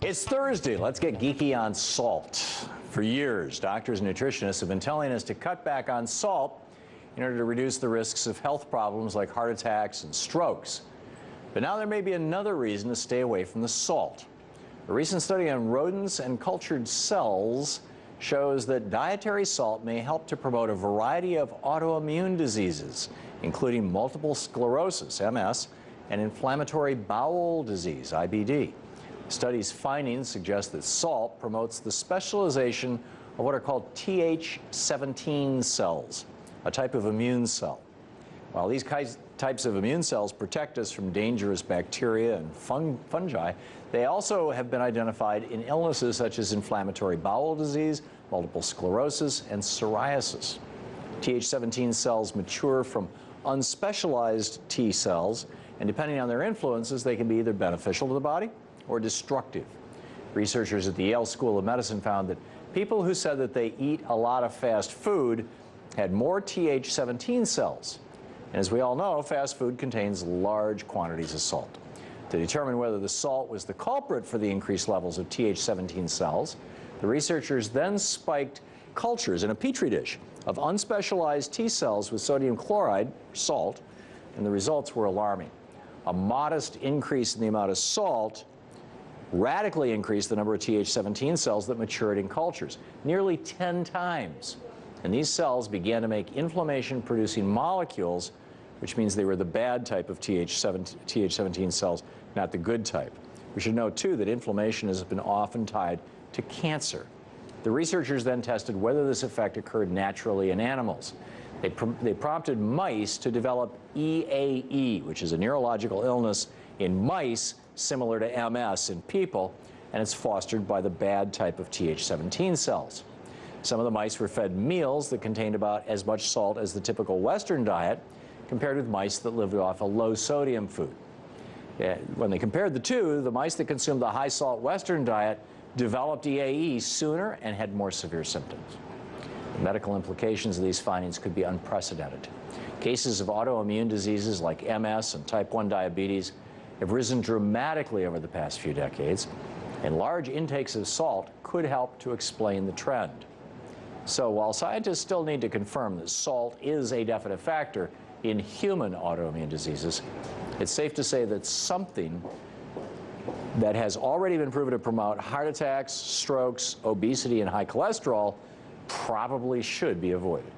It's Thursday. Let's get geeky on salt. For years, doctors and nutritionists have been telling us to cut back on salt in order to reduce the risks of health problems like heart attacks and strokes. But now there may be another reason to stay away from the salt. A recent study on rodents and cultured cells shows that dietary salt may help to promote a variety of autoimmune diseases, including multiple sclerosis, MS, and inflammatory bowel disease, IBD. The study's findings suggest that salt promotes the specialization of what are called Th17 cells, a type of immune cell. While these types of immune cells protect us from dangerous bacteria and fungi, they also have been identified in illnesses such as inflammatory bowel disease, multiple sclerosis, and psoriasis. Th17 cells mature from unspecialized T cells, and depending on their influences, they can be either beneficial to the body or destructive. Researchers at the Yale School of Medicine found that people who said that they eat a lot of fast food had more Th17 cells. And as we all know, fast food contains large quantities of salt. To determine whether the salt was the culprit for the increased levels of Th17 cells, the researchers then spiked cultures in a petri dish of unspecialized T cells with sodium chloride, salt, and the results were alarming. A modest increase in the amount of salt radically increased the number of Th17 cells that matured in cultures, nearly 10 times. And these cells began to make inflammation-producing molecules, which means they were the bad type of Th17 cells, not the good type. We should note, too, that inflammation has been often tied to cancer. The researchers then tested whether this effect occurred naturally in animals. They prompted mice to develop EAE, which is a neurological illness in mice similar to MS in people, and it's fostered by the bad type of Th17 cells. Some of the mice were fed meals that contained about as much salt as the typical Western diet, compared with mice that lived off a low-sodium food. When they compared the two, the mice that consumed the high-salt Western diet developed EAE sooner and had more severe symptoms. The medical implications of these findings could be unprecedented. Cases of autoimmune diseases like MS and type 1 diabetes have risen dramatically over the past few decades, and large intakes of salt could help to explain the trend. So while scientists still need to confirm that salt is a definite factor in human autoimmune diseases, it's safe to say that something that has already been proven to promote heart attacks, strokes, obesity, and high cholesterol probably should be avoided.